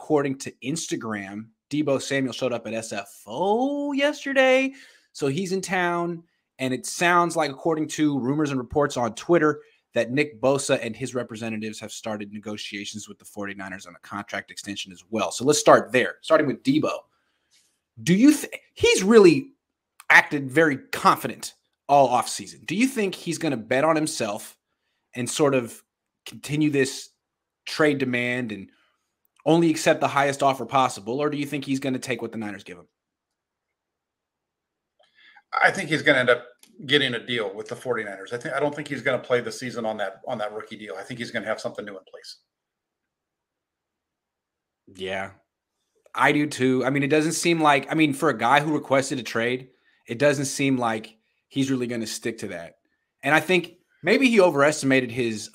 according to Instagram, Deebo Samuel showed up at SFO yesterday. So he's in town. And it sounds like, according to rumors and reports on Twitter, that Nick Bosa and his representatives have started negotiations with the 49ers on a contract extension as well. So let's start there, starting with Deebo. Do you think he's really acted very confident all offseason? Do you think he's going to bet on himself and sort of continue this trade demand and only accept the highest offer possible? Or do you think he's going to take what the Niners give him? I think he's going to end up getting a deal with the 49ers. I don't think he's going to play the season on that rookie deal. I think he's going to have something new in place. Yeah, I do too. I mean, it doesn't seem like, for a guy who requested a trade, it doesn't seem like he's really going to stick to that. And I think maybe he overestimated his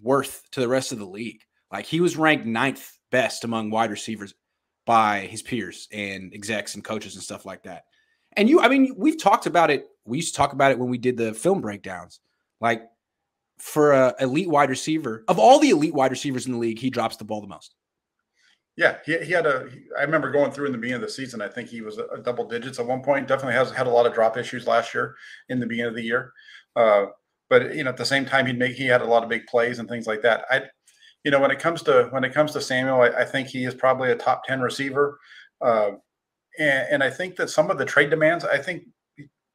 worth to the rest of the league. Like, he was ranked 9th best among wide receivers by his peers and execs and coaches and stuff like that. And we've talked about it. We used to talk about it when we did the film breakdowns. Like, for an elite wide receiver, of all the elite wide receivers in the league, he drops the ball the most. Yeah, he had I remember going through in the beginning of the season, I think he was a double digits at one point. Definitely has had a lot of drop issues last year in the beginning of the year. But at the same time, he had a lot of big plays and things like that. When it comes to Samuel, I think he is probably a top 10 receiver. And I think that some of the trade demands, I think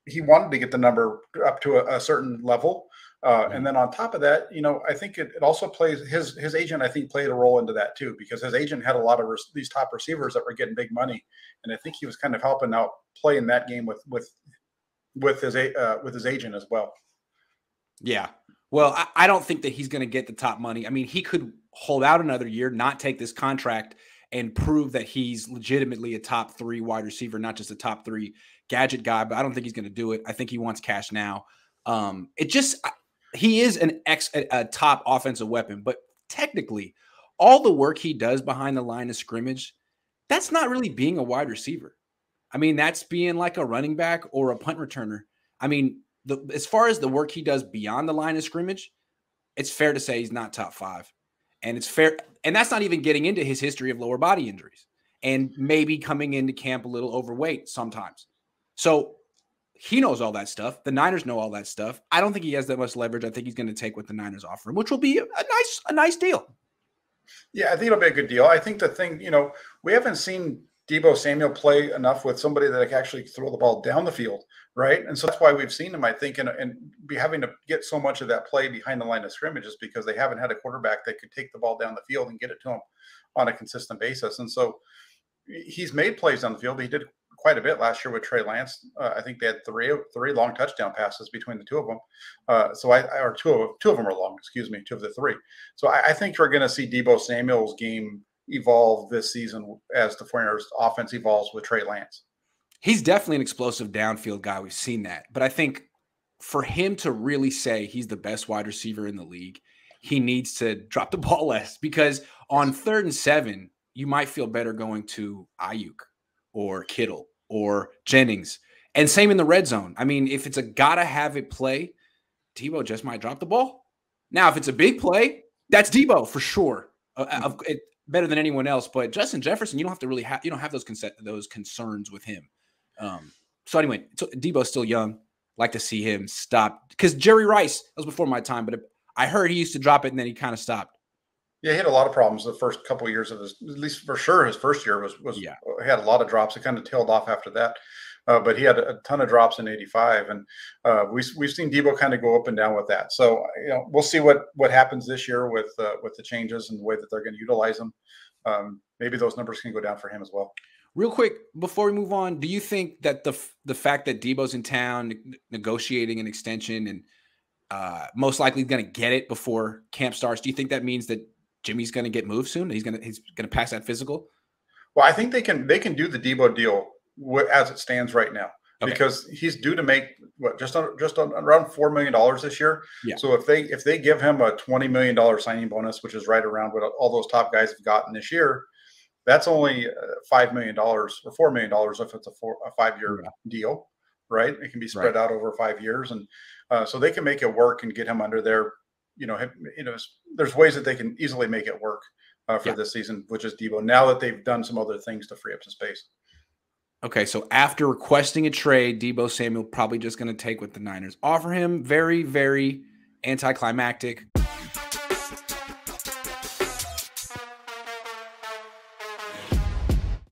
he wanted to get the number up to a certain level. And then on top of that, I think it also plays his agent, I think, played a role into that too, because his agent had a lot of these top receivers that were getting big money. And I think he was kind of helping out playing that game with his agent as well. Yeah. Well, I don't think that he's going to get the top money. I mean, he could hold out another year, not take this contract, and prove that he's legitimately a top 3 wide receiver, not just a top 3 gadget guy, but I don't think he's going to do it. I think he wants cash now. He is a top offensive weapon, but technically all the work he does behind the line of scrimmage, that's not really being a wide receiver. I mean, that's being like a running back or a punt returner. I mean, as far as the work he does beyond the line of scrimmage, it's fair to say he's not top 5. And it's fair. And that's not even getting into his history of lower body injuries and maybe coming into camp a little overweight sometimes. So he knows all that stuff. The Niners know all that stuff. I don't think he has that much leverage. I think he's going to take what the Niners offer him, which will be a nice deal. Yeah, I think it'll be a good deal. I think the thing, we haven't seen Deebo Samuel play enough with somebody that can actually throw the ball down the field, right? And so that's why we've seen him, I think, and be having to get so much of that play behind the line of scrimmage is because they haven't had a quarterback that could take the ball down the field and get it to him on a consistent basis. And so he's made plays on the field. He did quite a bit last year with Trey Lance. I think they had three long touchdown passes between the two of them. Two of them are long, excuse me, 2 of the 3. So I think we're going to see Deebo Samuel's game evolve this season as the 49ers offense evolves with Trey Lance. He's definitely an explosive downfield guy. We've seen that. But I think for him to really say he's the best wide receiver in the league, he needs to drop the ball less, because on 3rd and 7, you might feel better going to Ayuk or Kittle or Jennings. And same in the red zone. I mean, if it's a gotta have it play, Deebo just might drop the ball. Now, if it's a big play, that's Deebo for sure. Better than anyone else. But Justin Jefferson, you don't have to really have those concerns with him. So anyway, Deebo's still young. Like to see him stop, because Jerry Rice, that was before my time, but I heard he used to drop it and then he kind of stopped. Yeah, he had a lot of problems the first couple of years of his, at least for sure, his first year was he had a lot of drops. It kind of tailed off after that. But he had a ton of drops in 85, and we've seen Deebo kind of go up and down with that. So we'll see what happens this year with the changes and the way that they're going to utilize him. Maybe those numbers can go down for him as well. Real quick before we move on, do you think that the fact that Deebo's in town negotiating an extension and most likely going to get it before camp starts, do you think that means that Jimmy's going to get moved soon? He's going to pass that physical? Well, I think they can do the Deebo deal as it stands right now, because he's due to make just around $4 million this year. Yeah. So if they give him a $20 million signing bonus, which is right around what all those top guys have gotten this year, that's only $5 million or $4 million if it's a 5-year deal, right? It can be spread out over 5 years, and so they can make it work and get him under there. There's ways that they can easily make it work. for this season, which is Deebo, now that they've done some other things to free up some space. Okay, so after requesting a trade, Deebo Samuel probably just going to take what the Niners offer him. Very, very anticlimactic.